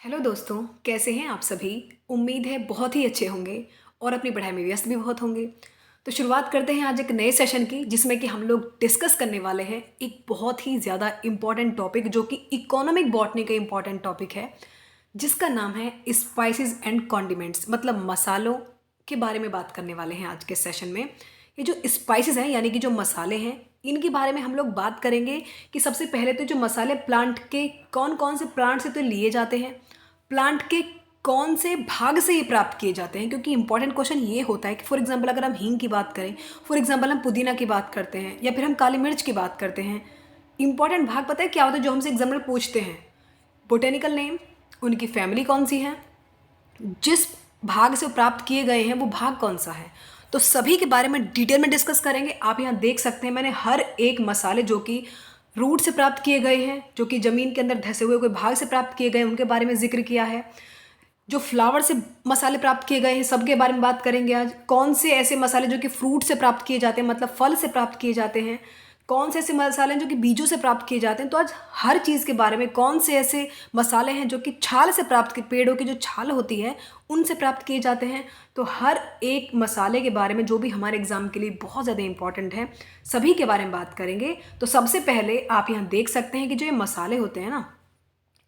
Hello दोस्तों, कैसे हैं आप सभी। उम्मीद है बहुत ही अच्छे होंगे और अपनी पढ़ाई में व्यस्त भी बहुत होंगे। तो शुरुआत करते हैं आज एक नए सेशन की, जिसमें कि हम लोग डिस्कस करने वाले हैं एक बहुत ही ज़्यादा इम्पॉर्टेंट टॉपिक, जो कि इकोनॉमिक बॉटनी का इम्पॉर्टेंट टॉपिक है, जिसका नाम है स्पाइसेस एंड कॉन्डिमेंट्स, मतलब मसालों के बारे में बात करने वाले हैं आज के सेशन में। ये जो स्पाइसेस हैं यानी कि जो मसाले हैं, इनके बारे में हम लोग बात करेंगे कि सबसे पहले तो जो मसाले प्लांट के कौन कौन से प्लांट से तो लिए जाते हैं, प्लांट के कौन से भाग से ये प्राप्त किए जाते हैं। क्योंकि इंपॉर्टेंट क्वेश्चन ये होता है कि फॉर एग्जांपल अगर हम हींग की बात करें, फॉर एग्जांपल हम पुदीना की बात करते हैं, या फिर हम काली मिर्च की बात करते हैं, इंपॉर्टेंट भाग पता है क्या होता है जो हमसे एग्जाम में पूछते हैं। बोटेनिकल नेम, उनकी फैमिली कौन सी है, जिस भाग से वो प्राप्त किए गए हैं वो भाग कौन सा है। तो सभी के बारे में डिटेल में डिस्कस करेंगे। आप यहाँ देख सकते हैं मैंने हर एक मसाले जो कि रूट से प्राप्त किए गए हैं, जो कि ज़मीन के अंदर धसे हुए कोई भाग से प्राप्त किए गए हैं, उनके बारे में जिक्र किया है। जो फ्लावर से मसाले प्राप्त किए गए हैं सबके बारे में बात करेंगे आज। कौन से ऐसे मसाले जो कि फ्रूट से प्राप्त किए जाते हैं, मतलब फल से प्राप्त किए जाते हैं, कौन से ऐसे मसाले हैं जो कि बीजों से प्राप्त किए जाते हैं। तो आज हर चीज़ के बारे में, कौन से ऐसे मसाले हैं जो कि छाल से प्राप्त, पेड़ों की जो छाल होती है उनसे प्राप्त किए जाते हैं। तो हर एक मसाले के बारे में जो भी हमारे एग्जाम के लिए बहुत ज़्यादा इंपॉर्टेंट है, सभी के बारे में बात करेंगे। तो सबसे पहले आप यहाँ देख सकते हैं कि जो ये मसाले होते हैं ना,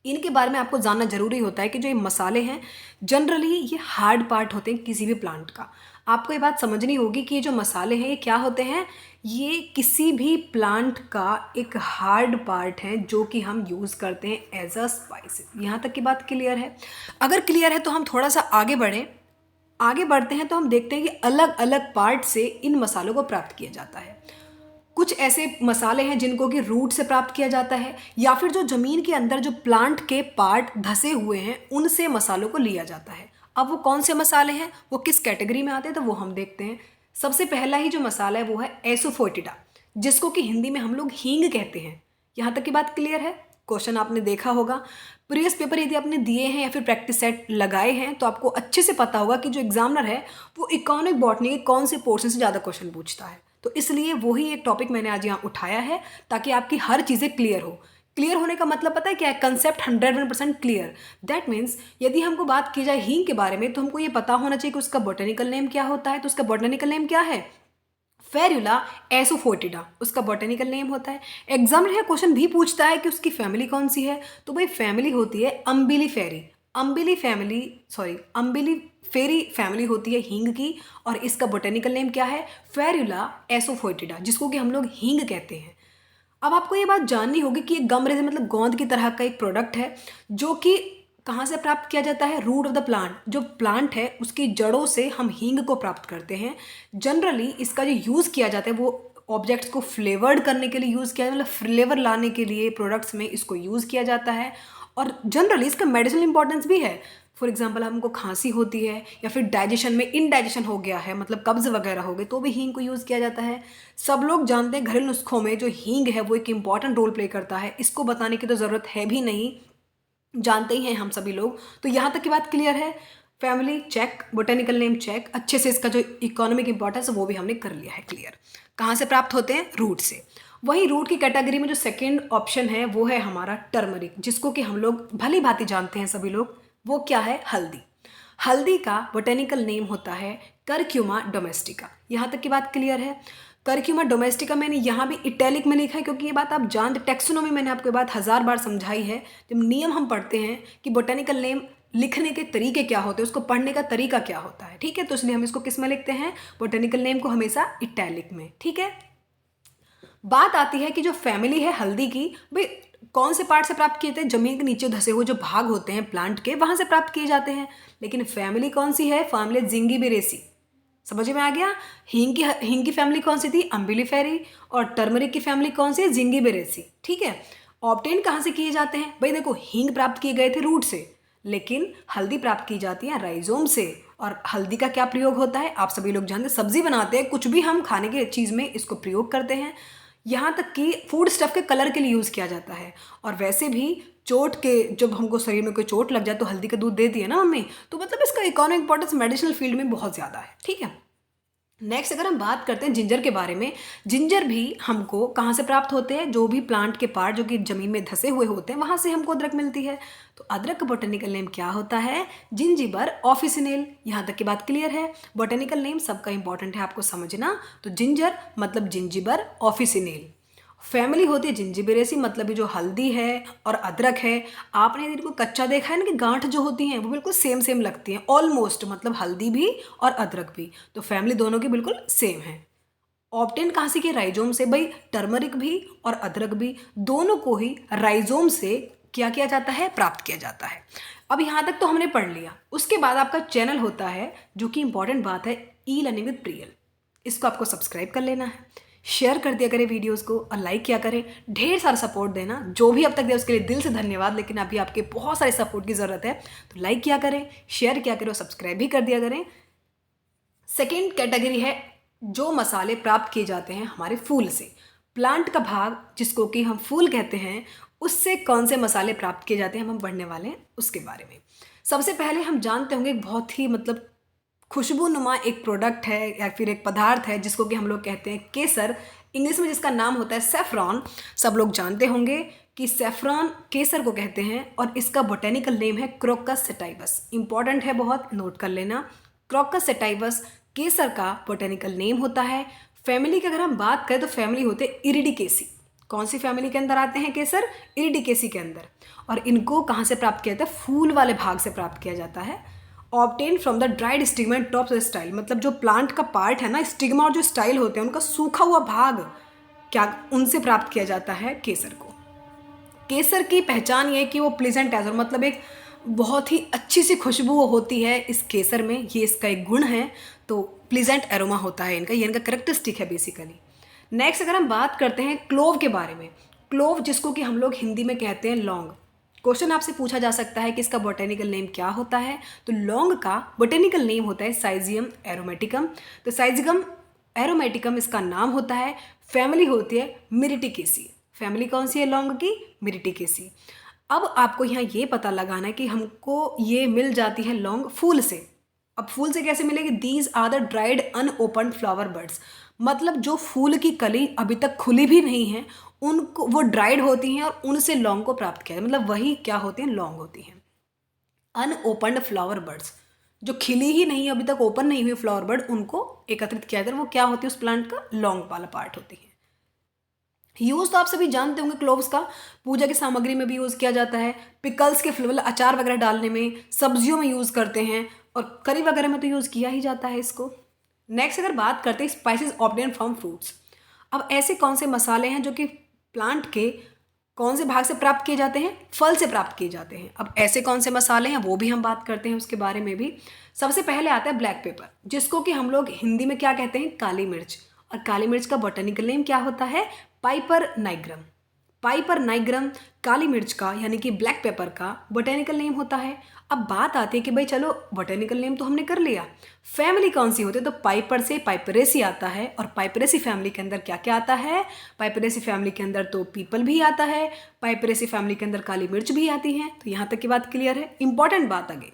इनके बारे में आपको जानना जरूरी होता है कि जो ये मसाले हैं जनरली ये हार्ड पार्ट होते हैं किसी भी प्लांट का। आपको ये बात समझनी होगी कि ये जो मसाले हैं ये क्या होते हैं, ये किसी भी प्लांट का एक हार्ड पार्ट है जो कि हम यूज़ करते हैं एज अ स्पाइस। यहाँ तक की बात क्लियर है। अगर क्लियर है तो हम थोड़ा सा आगे बढ़ें। आगे बढ़ते हैं तो हम देखते हैं कि अलग अलग पार्ट से इन मसालों को प्राप्त किया जाता है। कुछ ऐसे मसाले हैं जिनको कि रूट से प्राप्त किया जाता है, या फिर जो ज़मीन के अंदर जो प्लांट के पार्ट धसे हुए हैं उनसे मसालों को लिया जाता है। अब वो कौन से मसाले हैं, वो किस कैटेगरी में आते हैं, तो वो हम देखते हैं। सबसे पहला ही जो मसाला है वो है एसोफोटिडा, जिसको कि हिंदी में हम लोग हींग कहते हैं। यहाँ तक की बात क्लियर है। क्वेश्चन आपने देखा होगा, प्रीवियस पेपर यदि आपने दिए हैं या फिर प्रैक्टिस सेट लगाए हैं तो आपको अच्छे से पता होगा कि जो एग्जामिनर है वो इकोनॉमिक बॉटनी के कौन से पोर्शन से ज़्यादा क्वेश्चन पूछता है। तो इसलिए वही एक टॉपिक मैंने आज यहाँ उठाया है, ताकि आपकी हर चीज़ें क्लियर हो। क्लियर होने का मतलब पता है क्या है, कंसेप्ट 101% क्लियर। दैट मीन्स यदि हमको बात की जाए हींग के बारे में तो हमको ये पता होना चाहिए कि उसका बोटेनिकल नेम क्या होता है। तो उसका बोटेनिकल नेम क्या है, फेरुला एसोफोटिडा उसका बोटेनिकल नेम होता है। एग्जाम में क्वेश्चन भी पूछता है कि उसकी फैमिली कौन सी है, तो भाई फैमिली होती है अम्बिलीफेरी। अम्बिली फेरी फैमिली होती है हींग की, और इसका बोटेनिकल नेम क्या है, फेरुला एसोफोटिडा, जिसको कि हम लोग हींग कहते हैं। अब आपको ये बात जाननी होगी कि ये गम रेजिन मतलब गोंद की तरह का एक प्रोडक्ट है, जो कि कहाँ से प्राप्त किया जाता है, रूट ऑफ द प्लांट। जो प्लांट है उसकी जड़ों से हम हींग को प्राप्त करते हैं। जनरली इसका जो यूज़ किया जाता है वो ऑब्जेक्ट्स को फ्लेवर्ड करने के लिए यूज़ किया जाता है, मतलब फ्लेवर लाने के लिए प्रोडक्ट्स में इसको यूज़ किया जाता है। और जनरली इसका मेडिसिनल इंपॉर्टेंस भी है। फॉर एग्जाम्पल हमको खांसी होती है या फिर डाइजेशन में इनडाइजेशन हो गया है, मतलब कब्ज वगैरह हो गई, तो भी हींग को यूज़ किया जाता है। सब लोग जानते हैं घरेलू नुस्खों में जो हींग है वो एक इंपॉर्टेंट रोल प्ले करता है, इसको बताने की तो ज़रूरत है भी नहीं, जानते ही हैं हम सभी लोग। तो यहाँ तक की बात क्लियर है। Family check, botanical name check, अच्छे से इसका जो इकोनॉमिक इंपॉर्टेंस है वो भी हमने कर लिया है क्लियर। कहाँ से प्राप्त होते हैं, रूट से। वही रूट की कैटेगरी में जो सेकेंड ऑप्शन है वो है हमारा टर्मरिक, जिसको कि हम लोग भली भांति जानते हैं सभी लोग। वो क्या है, हल्दी। हल्दी का बोटेनिकल नेम होता है करक्यूमा डोमेस्टिका। यहाँ तक की बात क्लियर है। करक्यूमा डोमेस्टिका मैंने यहाँ भी इटैलिक में लिखा है, क्योंकि ये बात आप जानते, टेक्सोनोमी मैंने आपको ये बात 1000 बार समझाई है। जब नियम हम पढ़ते हैं कि बोटेनिकल नेम लिखने के तरीके क्या होते हैं, उसको पढ़ने का तरीका क्या होता है, ठीक है, तो इसलिए हम इसको किस में लिखते हैं, बोटेनिकल नेम को हमेशा इटैलिक में, ठीक है। बात आती है कि जो फैमिली है हल्दी की, भाई कौन से पार्ट से प्राप्त किए थे, जमीन के नीचे धसे हुए जो भाग होते हैं प्लांट के, वहां से प्राप्त किए जाते हैं। लेकिन फैमिली कौन सी है, फैमिली जिंगिबेरेसी। समझ में आ गया। हींग की फैमिली कौन सी थी, अम्बिलीफेरी, और टर्मरिक की फैमिली कौन सी है, जिंगिबेरेसी, ठीक है। ऑब्टेन कहाँ से किए जाते हैं, भाई देखो हींग प्राप्त किए गए थे रूट से, लेकिन हल्दी प्राप्त की जाती है राइजोम से। और हल्दी का क्या प्रयोग होता है, आप सभी लोग जानते हैं, सब्जी बनाते हैं, कुछ भी हम खाने की चीज़ में इसको प्रयोग करते हैं। यहाँ तक कि फूड स्टफ के कलर के लिए यूज़ किया जाता है। और वैसे भी चोट के, जब हमको शरीर में कोई चोट लग जाए तो हल्दी का दूध देती है ना मम्मी, तो मतलब इसका इकोनॉमिक इंपॉर्टेंस मेडिसिनल फील्ड में बहुत ज़्यादा है, ठीक है। नेक्स्ट अगर हम बात करते हैं जिंजर के बारे में, जिंजर भी हमको कहाँ से प्राप्त होते हैं, जो भी प्लांट के पार्ट जो कि ज़मीन में धसे हुए होते हैं वहाँ से हमको अदरक मिलती है। तो अदरक का बोटेनिकल नेम क्या होता है? जिंजिबर ऑफिसिनेल। यहाँ तक की बात क्लियर है? बोटेनिकल नेम सबका इंपॉर्टेंट है आपको समझना। तो जिंजर मतलब जिंजिबर ऑफिसिनेल। फैमिली होती है जिंजिबेरेसी, मतलब ये जो हल्दी है और अदरक है, आपने इनको कच्चा देखा है ना कि गांठ जो होती हैं वो बिल्कुल सेम सेम लगती हैं ऑलमोस्ट, मतलब हल्दी भी और अदरक भी, तो फैमिली दोनों की बिल्कुल सेम है। ऑब्टेन कहाँ से किया? राइजोम से। भाई टर्मरिक भी और अदरक भी दोनों को ही राइजोम से क्या किया जाता है? प्राप्त किया जाता है। अब यहाँ तक तो हमने पढ़ लिया। उसके बाद आपका चैनल होता है, जो कि इंपॉर्टेंट बात है, ई लर्निंग विद प्रियल। इसको आपको सब्सक्राइब कर लेना है, शेयर कर दिया करें वीडियोस को और लाइक किया करें, ढेर सारा सपोर्ट देना। जो भी अब तक दिया उसके लिए दिल से धन्यवाद, लेकिन अभी आपके बहुत सारे सपोर्ट की ज़रूरत है। तो लाइक किया करें, शेयर किया करें और सब्सक्राइब भी कर दिया करें। सेकेंड कैटेगरी है जो मसाले प्राप्त किए जाते हैं हमारे फूल से। प्लांट का भाग जिसको कि हम फूल कहते हैं, उससे कौन से मसाले प्राप्त किए जाते हैं हम पढ़ने वाले हैं उसके बारे में। सबसे पहले हम जानते होंगे एक बहुत ही मतलब खुशबूनुमा एक प्रोडक्ट है या फिर एक पदार्थ है जिसको कि हम लोग कहते हैं केसर, इंग्लिश में जिसका नाम होता है सेफ्रॉन। सब लोग जानते होंगे कि सेफ्रॉन केसर को कहते हैं और इसका बोटेनिकल नेम है क्रोकस सेटाइवस। इंपॉर्टेंट है बहुत, नोट कर लेना। क्रोकस सेटाइवस केसर का बोटेनिकल नेम होता है। फैमिली की अगर हम बात करें तो फैमिली होते हैं इरिडिकेसी। कौन सी फैमिली के अंदर आते हैं केसर? इरिडिकेसी के अंदर। और इनको कहाँ से प्राप्त किया जाता है? फूल वाले भाग से प्राप्त किया जाता है। Obtain from the dried stigma and top style, मतलब जो प्लांट का पार्ट है ना, स्टिग्मा और जो स्टाइल होते हैं उनका सूखा हुआ भाग, क्या उनसे प्राप्त किया जाता है केसर को। केसर की पहचान ये है कि वो प्लीजेंट एरोमा, मतलब एक बहुत ही अच्छी सी खुशबू होती है इस केसर में, ये इसका एक गुण है। तो प्लीजेंट एरोमा होता है इनका, ये इनका करेक्टरिस्टिक है बेसिकली। नेक्स्ट अगर हम बात करते हैं क्लोव के बारे में, क्लोव जिसको कि हम लोग हिंदी में कहते हैं लौंग। क्वेश्चन आपसे पूछा जा सकता है कि इसका बोटेनिकल नेम क्या होता है? तो लौंग का बोटेनिकल नेम होता है साइजियम एरोमेटिकम। तो साइजियम एरोमेटिकम इसका नाम होता है। फैमिली होती है मिरिटिकेसी। फैमिली कौन सी है लौंग की? मिरिटिकेसी। अब आपको यहाँ ये पता लगाना है कि हमको ये मिल जाती है लौंग फूल से। अब फूल से कैसे मिलेगी? These are the dried unopened flower buds, मतलब जो फूल की कली अभी तक खुली भी नहीं है उनको, वो ड्राइड होती हैं और उनसे लौंग को प्राप्त किया, मतलब वही क्या होती हैं? लौंग होती हैं। अनओपन्ड फ्लावर बड्स, जो खिली ही नहीं है अभी तक, ओपन नहीं हुई फ्लावर बर्ड, उनको एकत्रित किया जाता है। वो क्या होती है? उस प्लांट का लौंग वाला पार्ट होती है। यूज़ तो आप सभी जानते होंगे क्लोव्स का, पूजा की सामग्री में भी यूज़ किया जाता है, पिकल्स के मतलब अचार वगैरह डालने में, सब्जियों में यूज़ करते हैं और करी वगैरह में तो यूज़ किया ही जाता है इसको। नेक्स्ट अगर बात करते हैं स्पाइसेस ऑब्टेन फ्रॉम फ्रूट्स। अब ऐसे कौन से मसाले हैं जो कि प्लांट के कौन से भाग से प्राप्त किए जाते हैं? फल से प्राप्त किए जाते हैं। अब ऐसे कौन से मसाले हैं वो भी हम बात करते हैं उसके बारे में भी। सबसे पहले आता है ब्लैक पेपर, जिसको कि हम लोग हिंदी में क्या कहते हैं? काली मिर्च। और काली मिर्च का बोटेनिकल नेम क्या होता है? Piper nigrum. पाइपर नाइग्रम काली मिर्च का यानी कि ब्लैक पेपर का बोटेनिकल नेम होता है। अब बात आती है कि भाई चलो बोटेनिकल नेम तो हमने कर लिया, फैमिली कौन सी होती है? तो पाइपर से पाइपरेसी आता है। और पाइपरेसी फैमिली के अंदर क्या क्या आता है? पाइपरेसी फैमिली के अंदर तो पीपल भी आता है, पाइपरेसी फैमिली के अंदर काली मिर्च भी आती है। तो यहाँ तक की बात क्लियर है। इंपॉर्टेंट बात आगे,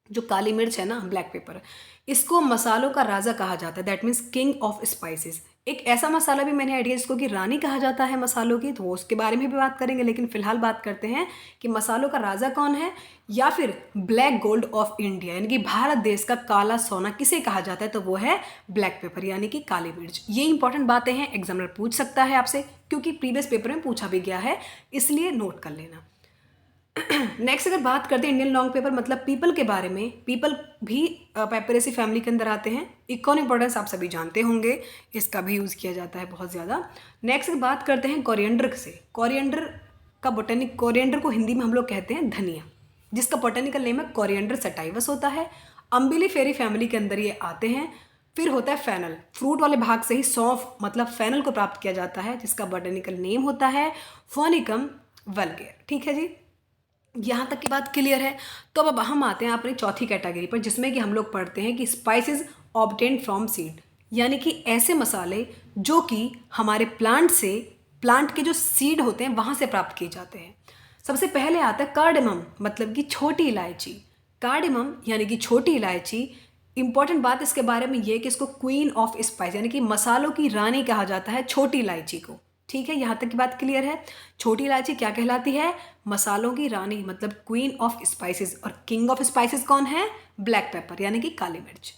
जो काली मिर्च है ना, ब्लैक पेपर, इसको मसालों का राजा कहा जाता है, that means king of spices. एक ऐसा मसाला भी मैंने ऐड किया जिसको कि रानी कहा जाता है मसालों की, तो वो उसके बारे में भी बात करेंगे, लेकिन फिलहाल बात करते हैं कि मसालों का राजा कौन है, या फिर ब्लैक गोल्ड ऑफ इंडिया यानी कि भारत देश का काला सोना किसे कहा जाता है? तो वो है ब्लैक पेपर यानी कि काली मिर्च। ये इंपॉर्टेंट बातें हैं, एग्जामिनर पूछ सकता है आपसे क्योंकि प्रीवियस पेपर में पूछा भी गया है, इसलिए नोट कर लेना। नेक्स्ट अगर बात करते हैं इंडियन लॉन्ग पेपर मतलब पीपल के बारे में, पीपल भी पेपरेसी फैमिली के अंदर आते हैं। इकोन इंपॉर्टेंस आप सभी जानते होंगे, इसका भी यूज़ किया जाता है बहुत ज़्यादा। नेक्स्ट बात करते हैं कोरिएंडर से। कोरिएंडर का बोटेनिक, कोरिएंडर को हिंदी में हम लोग कहते हैं धनिया, जिसका बोटेनिकल नेम है कोरिएंडर सेटाइवस होता है। अम्बिलीफेरी फैमिली के अंदर ये आते हैं। फिर होता है फेनल, फ्रूट वाले भाग से ही सौंफ मतलब फेनल को प्राप्त किया जाता है, जिसका बोटेनिकल नेम होता है फोनिकम वल्गेर। ठीक है जी, यहाँ तक की बात क्लियर है। तो अब हम आते हैं अपनी चौथी कैटेगरी पर, जिसमें कि हम लोग पढ़ते हैं कि स्पाइसेस ऑब्टेन्ड फ्रॉम सीड, यानी कि ऐसे मसाले जो कि हमारे प्लांट से, प्लांट के जो सीड होते हैं वहाँ से प्राप्त किए जाते हैं। सबसे पहले आता है कार्डेमम, मतलब कि छोटी इलायची। कार्डेमम यानी कि छोटी इलायची इंपॉर्टेंट बात इसके बारे में ये है कि इसको क्वीन ऑफ स्पाइस यानी कि मसालों की रानी कहा जाता है छोटी इलायची को। ठीक है, यहाँ तक की बात क्लियर है। छोटी इलायची क्या कहलाती है? मसालों की रानी, मतलब क्वीन ऑफ स्पाइसेस। और किंग ऑफ स्पाइसेस कौन है? ब्लैक पेपर यानी कि काली मिर्च।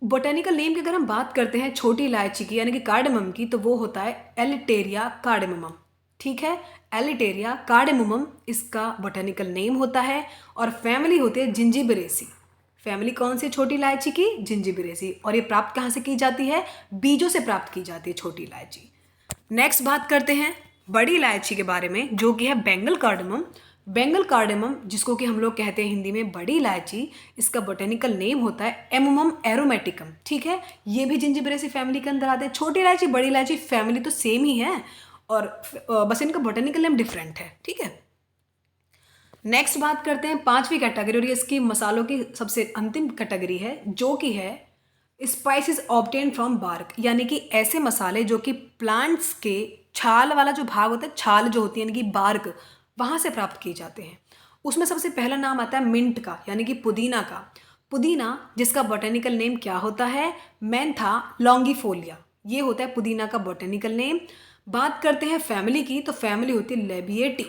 बोटेनिकल नेम की अगर हम बात करते हैं छोटी इलायची की यानी कि कार्डेमम की, तो वो होता है एलिटेरिया कार्डेमम। ठीक है, एलिटेरिया कार्डेमम इसका बोटेनिकल नेम होता है। और फैमिली होती है जिंजिबेरेसी। फैमिली कौन सी? छोटी इलायची की, जिंजिबेरेसी। और ये प्राप्त कहाँ से की जाती है? बीजों से प्राप्त की जाती है छोटी इलायची। नेक्स्ट बात करते हैं बड़ी इलायची के बारे में, जो कि है बेंगल कार्डेमम। बेंगल कार्डेमम, जिसको कि हम लोग कहते हैं हिंदी में बड़ी इलायची, इसका बोटेनिकल नेम होता है एमोमम एरोमेटिकम। ठीक है, ये भी जिंजिबेरेसी फैमिली के अंदर आते हैं। छोटी इलायची बड़ी इलायची फैमिली तो सेम ही है, और बस इनका बोटेनिकल नेम डिफरेंट है। ठीक है, नेक्स्ट बात करते हैं पांचवी कैटेगरी, और ये इसकी मसालों की सबसे अंतिम कैटेगरी है, जो कि है स्पाइसेस ऑब्टेन फ्रॉम बार्क, यानी कि ऐसे मसाले जो कि प्लांट्स के छाल वाला जो भाग होता है, छाल जो होती है यानी कि बार्क, वहाँ से प्राप्त किए जाते हैं। उसमें सबसे पहला नाम आता है मिंट का, यानी कि पुदीना का। पुदीना जिसका बोटेनिकल नेम क्या होता है? मेंथा लॉन्गिफोलिया। ये होता है पुदीना का बोटेनिकल नेम। बात करते हैं फैमिली की, तो फैमिली होती है लेबिएटी।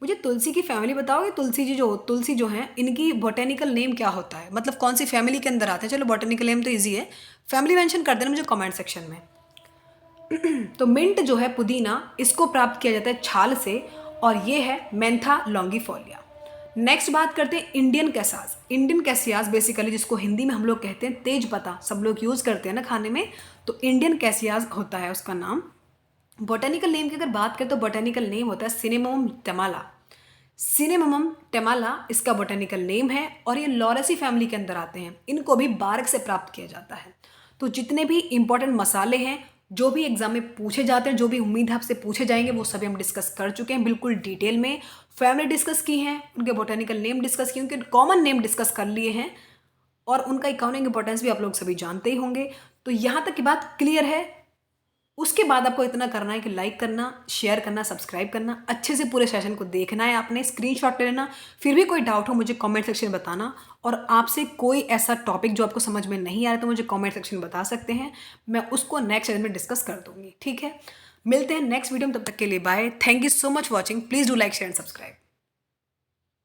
मुझे तुलसी की फैमिली बताओगे? तुलसी जो है, इनकी बोटेनिकल नेम क्या होता है, मतलब कौन सी फैमिली के अंदर आते हैं? चलो बोटेनिकल नेम तो इजी है, फैमिली मेंशन कर देना मुझे कमेंट सेक्शन में। तो मिंट जो है पुदीना, इसको प्राप्त किया जाता है छाल से, और ये है मेंथा लॉन्गिफोलिया। नेक्स्ट बात करते हैं इंडियन कैसियास। इंडियन कैसियास बेसिकली जिसको हिंदी में हम लोग कहते हैं तेज पत्ता, सब लोग यूज़ करते हैं ना खाने में, तो इंडियन कैसियास होता है उसका नाम। बोटेनिकल नेम की अगर बात करें तो बोटेनिकल नेम होता है सिनेमोमम टेमाला। सिनेमोमम टेमाला इसका बोटेनिकल नेम है, और ये लॉरेसी फैमिली के अंदर आते हैं। इनको भी बार्क से प्राप्त किया जाता है। तो जितने भी इंपॉर्टेंट मसाले हैं जो भी एग्जाम में पूछे जाते हैं, जो भी उम्मीद है आपसे पूछे जाएंगे, वो सभी हम डिस्कस कर चुके हैं बिल्कुल डिटेल में। फैमिली डिस्कस की हैं, उनके बोटेनिकल नेम डिस्कस किए, उनके कॉमन नेम डिस्कस कर लिए हैं, और उनका इकोनॉमिक इंपॉर्टेंस भी आप लोग सभी जानते ही होंगे। तो यहाँ तक की बात क्लियर है। उसके बाद आपको इतना करना है कि लाइक करना, शेयर करना, सब्सक्राइब करना, अच्छे से पूरे सेशन को देखना है आपने, स्क्रीनशॉट ले लेना। फिर भी कोई डाउट हो मुझे कमेंट सेक्शन में बताना, और आपसे कोई ऐसा टॉपिक जो आपको समझ में नहीं आ रहा तो मुझे कमेंट सेक्शन में बता सकते हैं, मैं उसको नेक्स्ट सेशन में डिस्कस कर दूंगी। ठीक है, मिलते हैं नेक्स्ट वीडियो में, तब तक के लिए bye. Thank you so much watching. Please do like share and subscribe.